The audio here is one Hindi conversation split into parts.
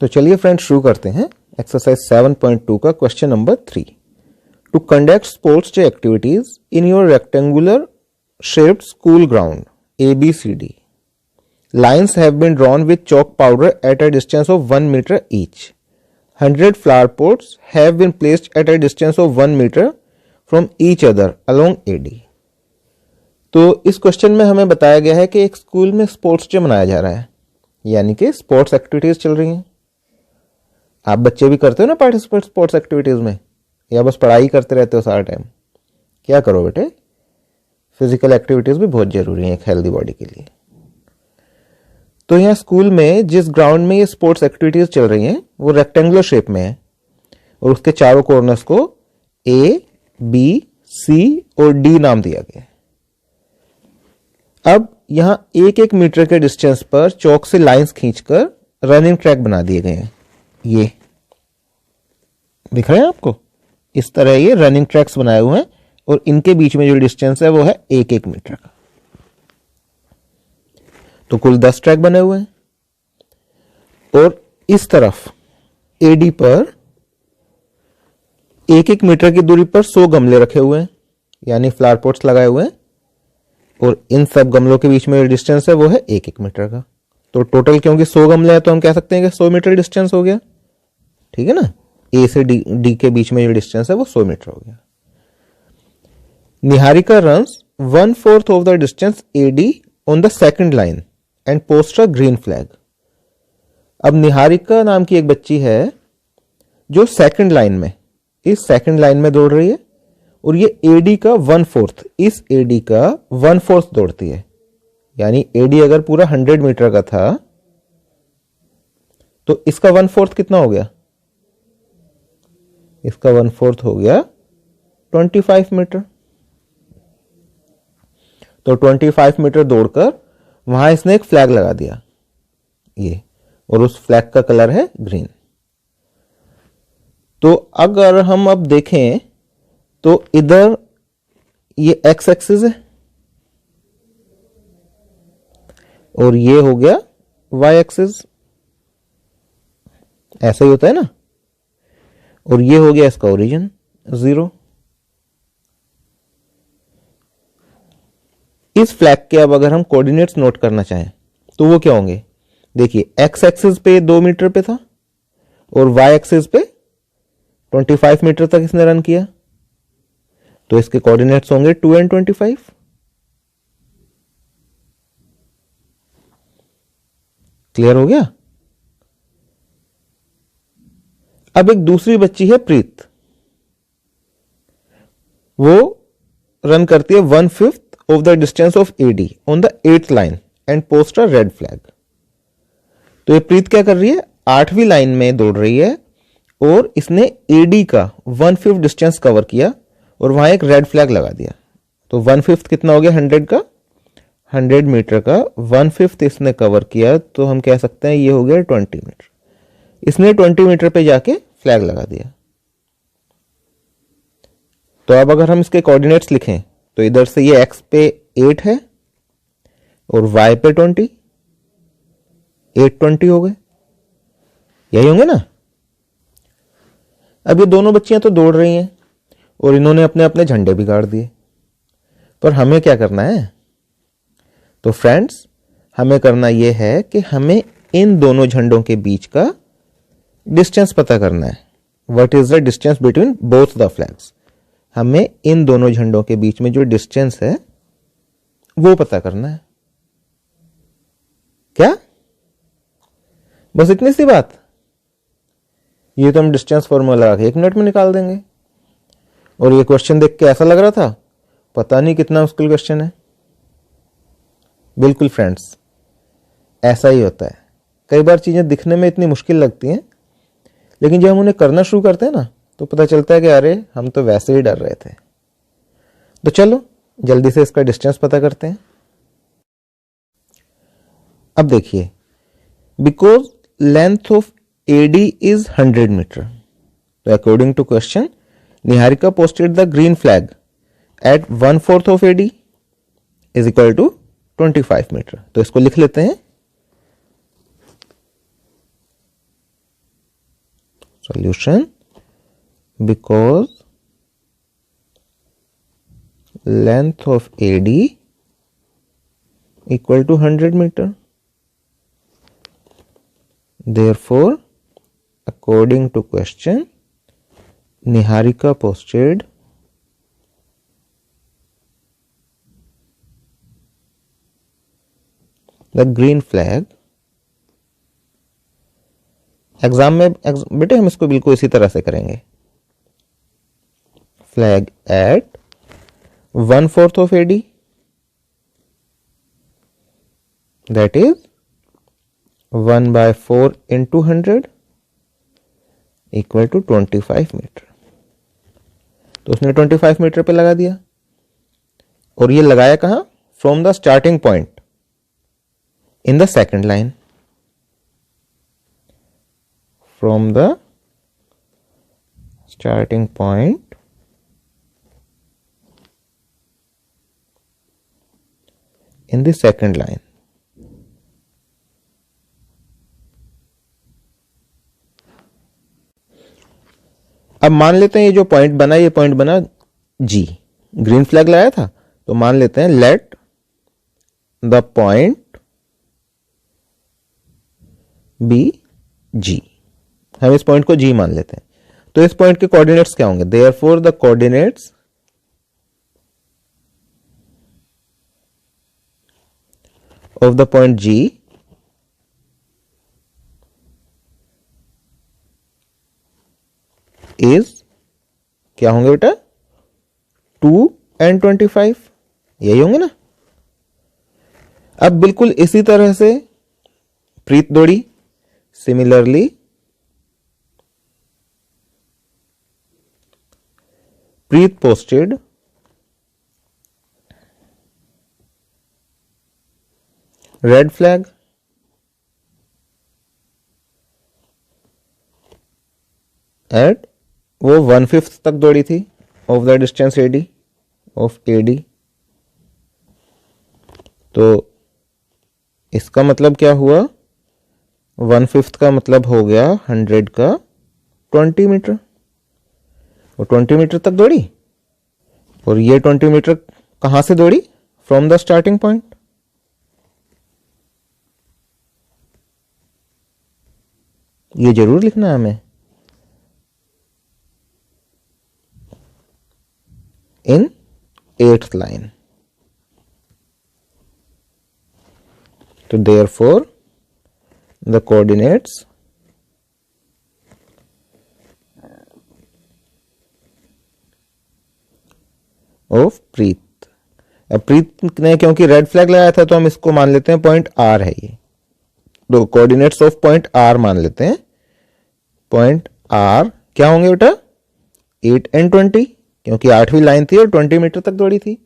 तो चलिए फ्रेंड्स शुरू करते हैं एक्सरसाइज 7.2 का question number 3। To conduct sports day activities in your rectangular shaped school ground ABCD, lines have been drawn with chalk powder at a distance of 1 meter each. 100 flower pots have been placed at a distance of 1 meter from each other along AD. तो इस क्वेश्चन में हमें बताया गया है कि एक स्कूल में स्पोर्ट्स डे मनाया जा रहा है, यानी कि स्पोर्ट्स एक्टिविटीज चल रही हैं। आप बच्चे भी करते हो ना पार्टिसिपेट स्पोर्ट्स एक्टिविटीज में, या बस पढ़ाई करते रहते हो सारा टाइम? क्या करो बेटे, फिजिकल एक्टिविटीज भी बहुत जरूरी है एक हेल्दी बॉडी के लिए। तो यहाँ स्कूल में जिस ग्राउंड में ये स्पोर्ट्स एक्टिविटीज चल रही हैं वो रेक्टेंगुलर शेप में है और उसके चारों कॉर्नर्स को A, B, C और D नाम दिया गया है। अब यहां 1-1 मीटर के डिस्टेंस पर चौक से लाइंस खींचकर रनिंग ट्रैक बना दिए गए हैं। ये दिख रहे हैं आपको? इस तरह ये रनिंग ट्रैक्स बनाए हुए हैं और इनके बीच में जो डिस्टेंस है वो है 1-1 मीटर का। तो कुल 10 ट्रैक बने हुए हैं और इस तरफ AD पर 1-1 मीटर की दूरी पर 100 गमले रखे हुए हैं, यानी फ्लावर पॉट्स लगाए हुए हैं, और इन सब गमलों के बीच में जो डिस्टेंस है वो है 1-1 मीटर का। तो टोटल क्योंकि 100 गमले हैं तो हम कह सकते हैं कि 100 मीटर डिस्टेंस हो गया, ठीक है ना। A से D के बीच में जो डिस्टेंस है वो 100 मीटर हो गया। Niharika runs 1/4 of the distance AD on the second line and post a green flag. अब निहारिका नाम की एक बच्ची है जो सेकंड लाइन में, इस सेकंड लाइन में दौड़ रही है और ये AD का 1/4, इस AD का 1/4 दौड़ती है, यानी AD अगर पूरा 100 मीटर का था तो इसका 1/4 कितना हो गया? इसका 1/4 हो गया 25 मीटर। तो 25 मीटर दौड़कर वहां इसने एक फ्लैग लगा दिया ये, और उस फ्लैग का कलर है ग्रीन। तो अगर हम अब देखें तो इधर ये एक्स एक्सिस है और ये हो गया वाई एक्सिस, ऐसा ही होता है ना। और ये हो गया इसका ओरिजिन 0। इस फ्लैग के अब अगर हम कोऑर्डिनेट्स नोट करना चाहें तो वो क्या होंगे? देखिए, एक्स एक्सिस पे 2 मीटर पे था और वाई एक्सिस पे 25 मीटर तक इसने रन किया, तो इसके कोऑर्डिनेट्स होंगे 2 and 25। क्लियर हो गया? अब एक दूसरी बच्ची है प्रीत, वो रन करती है 1/5 of the distance of AD on the 8th line and post a red flag. तो ये प्रीत क्या कर रही है? 8वीं लाइन में दौड़ रही है और इसने AD का 1/5 डिस्टेंस कवर किया और वहां एक रेड फ्लैग लगा दिया। तो 1/5 कितना हो गया? 100 का, 100 मीटर का 1/5 इसने कवर किया, तो हम कह सकते हैं ये हो गया 20 मीटर। इसने 20 मीटर पे जाके फ्लैग लगा दिया। तो अब अगर हम इसके कोऑर्डिनेट्स लिखें तो इधर से ये x पे 8 है और y पे 20, 8 20 हो गए, यही होंगे ना। अब ये दोनों बच्चियां तो दौड़ रही हैं और इन्होंने अपने अपने झंडे भी गाड़ दिए, पर हमें क्या करना है? तो फ्रेंड्स, हमें करना यह है कि हमें इन दोनों झंडों के बीच का डिस्टेंस पता करना है। What is the distance between both the flags? हमें इन दोनों झंडों के बीच में जो डिस्टेंस है वो पता करना है। क्या? बस इतनी सी बात? ये तो हम डिस्टेंस फॉर्मूला लगा के 1 मिनट में निकाल देंगे। और ये क्वेश्चन देख के ऐसा लग रहा था पता नहीं कितना मुश्किल क्वेश्चन है। बिल्कुल फ्रेंड्स, ऐसा ही होता है। कई बार चीजें दिखने में इतनी मुश्किल लगती हैं, लेकिन जब हम उन्हें करना शुरू करते हैं ना तो पता चलता है कि अरे हम तो वैसे ही डर रहे थे। तो चलो जल्दी से इसका डिस्टेंस पता करते हैं। अब देखिए, because length of AD is 100 metre, तो according to question Niharika posted the green flag at 1/4 of AD is equal to 25 metre. तो इसको लिख लेते हैं solution because length of AD equal to 100 meter. Therefore, according to question, Niharika posted the green flag. Exam में बेटे हम इसको बिल्कुल इसी तरह से करेंगे. Flag at 1/4 of AD, that is 1/4 into 100 equal to 25 metre. तो उसने 25 मीटर पे लगा दिया और ये लगाया कहां? From the starting point in the second line. From the starting point in the second line. अब मान लेते हैं ये जो पॉइंट बना, ये पॉइंट बना G. ग्रीन फ्लैग लाया था तो मान लेते हैं let the point be G. हम इस पॉइंट को G मान लेते हैं. तो इस पॉइंट के कोऑर्डिनेट्स क्या होंगे? Therefore the coordinates of the point G is क्या होंगे बेटा? 2 and 25. यही होंगे ना. अब बिल्कुल इसी तरह से प्रीत दौड़ी. सिमिलरली प्रीत पोस्टेड रेड फ्लैग एट, वो 1/5 तक दौड़ी थी of the distance AD of AD. तो इसका मतलब क्या हुआ? 1/5 का मतलब हो गया 100 का 20 मीटर. वो 20 मीटर तक दौड़ी और ये 20 मीटर कहां से दौड़ी? From the starting point. ये जरूर लिखना है हमें. इन 8th लाइन. तो therefore the coordinates ऑफ प्रीत. अब प्रीत ने क्योंकि रेड फ्लैग लगाया था तो हम इसको मान लेते हैं पॉइंट R है ये. तो कोऑर्डिनेट्स ऑफ पॉइंट R मान लेते हैं. पॉइंट R क्या होंगे बेटा? 8 and 20, क्योंकि 8वीं लाइन थी और 20 मीटर तक दौड़ी थी.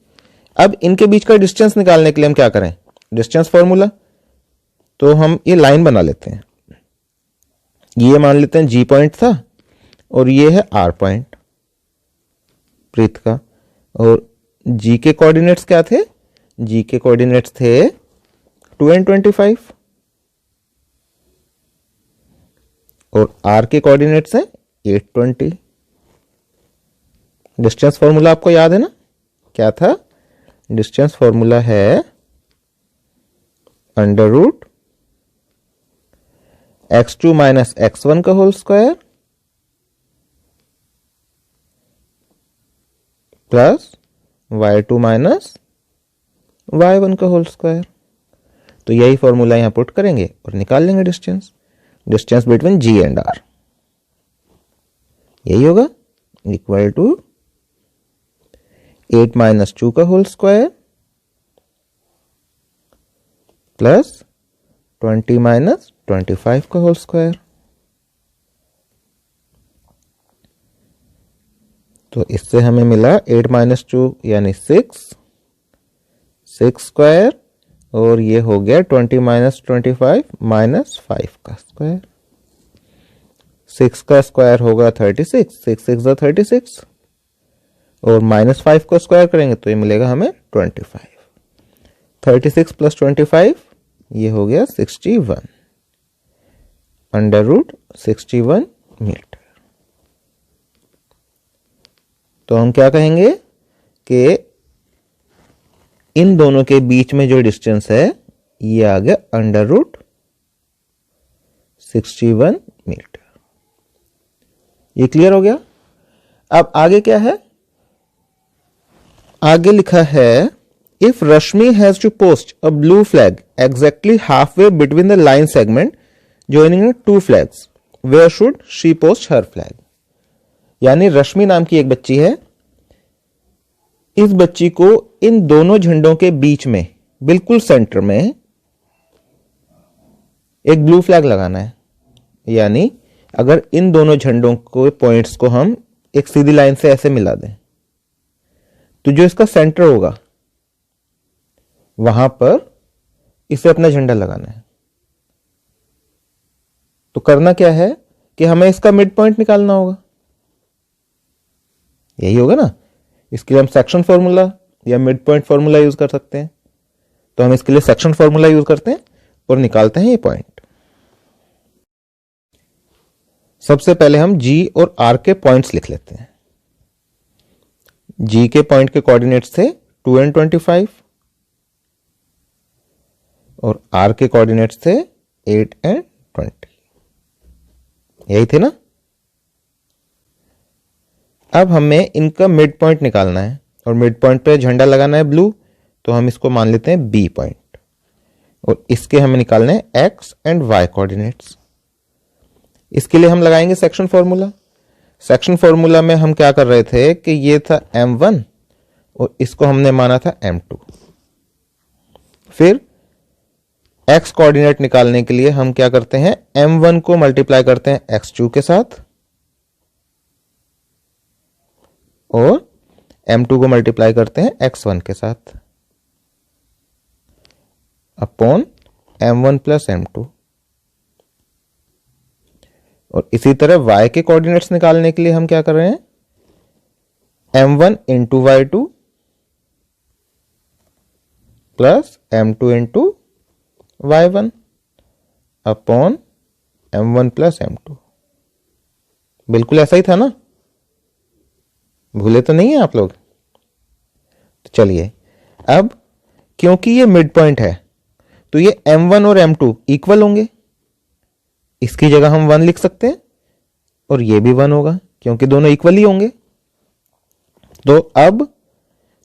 अब इनके बीच का डिस्टेंस निकालने के लिए हम क्या करें? Distance formula. तो हम ये लाइन बना लेते हैं. ये मान लेते हैं G पॉइंट था और ये है R पॉइंट प्रीत का. और G के कोऑर्डिनेट्स क्या थे? G के कोऑर्डिनेट्स थे 2 and 25 और R के कोऑर्डिनेट्स हैं 8, 20. डिस्टेंस फॉर्मूला आपको याद है ना? क्या था? डिस्टेंस फॉर्मूला है √ x2 - x1 का whole square plus y2 - y1 का होल स्क्वायर. तो यही फॉर्मूला यहां पुट करेंगे और निकाल लेंगे distance between G and R. यही होगा इक्वल टू 8 - 2 का होल स्क्वायर प्लस 20 - 25 का होल स्क्वायर. तो इससे हमें मिला 8 - 2 यानी 6 स्क्वायर और ये हो गया 20 - 25 -5 का स्क्वायर. 6 का स्क्वायर होगा 36, 6 6 36 और -5 को स्क्वायर करेंगे तो ये मिलेगा हमें 25. 36 + 25 ये हो गया 61 √61 मीटर. तो हम क्या कहेंगे कि इन दोनों के बीच में जो डिस्टेंस है ये आ गया √61 मीटर। ये क्लियर हो गया। अब आगे क्या है, आगे लिखा है if Rashmi has to post a blue flag exactly half way between the line segment joining two flags, where should she post her flag. यानी रश्मि नाम की एक बच्ची है, इस बच्ची को इन दोनों झंडों के बीच में बिल्कुल सेंटर में एक ब्लू फ्लैग लगाना है। यानी अगर इन दोनों झंडों को पॉइंट्स को हम एक सीधी लाइन से ऐसे मिला दें तो जो इसका सेंटर होगा वहां पर इसे अपना झंडा लगाना है। तो करना क्या है कि हमें इसका मिड पॉइंट निकालना होगा, यही होगा ना। इसके लिए हम सेक्शन फॉर्मूला या मिड पॉइंट फॉर्मूला यूज कर सकते हैं। तो हम इसके लिए सेक्शन फॉर्मूला यूज करते हैं और निकालते हैं ये पॉइंट। सबसे पहले हम G और R के पॉइंट्स लिख लेते हैं। G के पॉइंट के कोऑर्डिनेट्स थे 2 and 25 और R के कोऑर्डिनेट्स थे 8 and 20। यही थे ना। अब हमें इनका मिड पॉइंट निकालना है और मिड पॉइंट पे झंडा लगाना है ब्लू, तो हम इसको मान लेते हैं बी पॉइंट और इसके हमें निकालने हैं एक्स एंड वाई कोऑर्डिनेट्स। इसके लिए हम लगाएंगे सेक्शन फॉर्मूला। सेक्शन फॉर्मूला में हम क्या कर रहे थे कि ये था m1 और इसको हमने माना था m2। फिर x कोऑर्डिनेट निकालने के लिए हम क्या करते हैं, m1 को मल्टीप्लाई करते हैं x2 के साथ और m2 को मल्टीप्लाई करते हैं x1 के साथ अपॉन m1 प्लस m2। और इसी तरह y के कोऑर्डिनेट्स निकालने के लिए हम क्या कर रहे हैं, m1 into y2 plus m2 into y1 upon m1 plus m2। बिल्कुल ऐसा ही था ना, भूले तो नहीं है आप लोग। तो चलिए अब क्योंकि ये मिड पॉइंट है तो ये m1 और m2 इक्वल होंगे, इसकी जगह हम 1 लिख सकते हैं और ये भी 1 होगा क्योंकि दोनों इक्वल ही होंगे। तो अब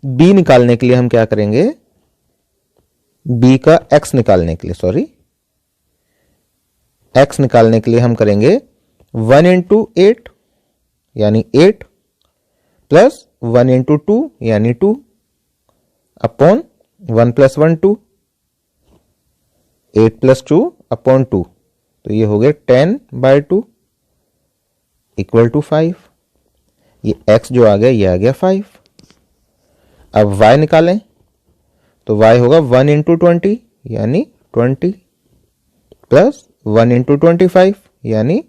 b निकालने के लिए हम क्या करेंगे, b का x निकालने के लिए x निकालने के लिए हम करेंगे 1 इंटू 8 यानी 8 प्लस 1 इंटू 2 यानी 2 अपॉन 1 प्लस 1 2, 8 प्लस 2 अपॉन 2, तो ये हो गया 10/2 इक्वल टू 5। ये x जो आ गया ये आ गया 5। अब y निकालें तो y होगा 1 इंटू 20 यानी 20 प्लस 1 इंटू 25 यानी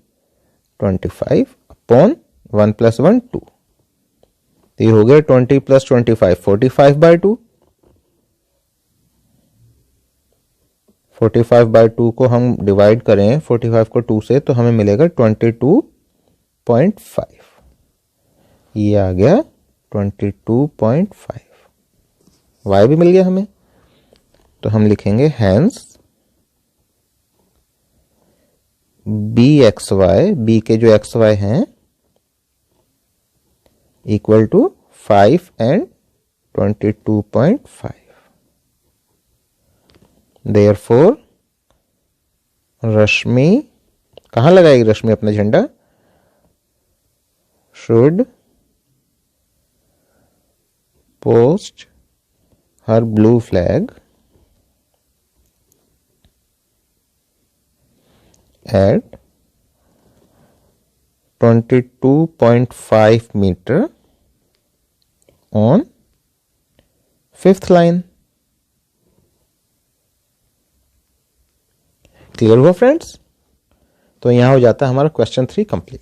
25 अपॉन 1 प्लस 1 2, तो ये हो गया 20 प्लस 25 45/2। 45/2 को हम डिवाइड करें 45 को 2 से तो हमें मिलेगा 22.5। ये आ गया 22.5। y भी मिल गया हमें, तो हम लिखेंगे हैंस bxy, b के जो xy हैं इक्वल टू 5 एंड 22.5। Therefore रश्मि कहां लगाएगी, रश्मि अपना झंडा should post her blue flag at 22.5 meter on 5th line। Clear हुआ फ्रेंड्स। तो यहां हो जाता है हमारा क्वेश्चन 3 कंप्लीट।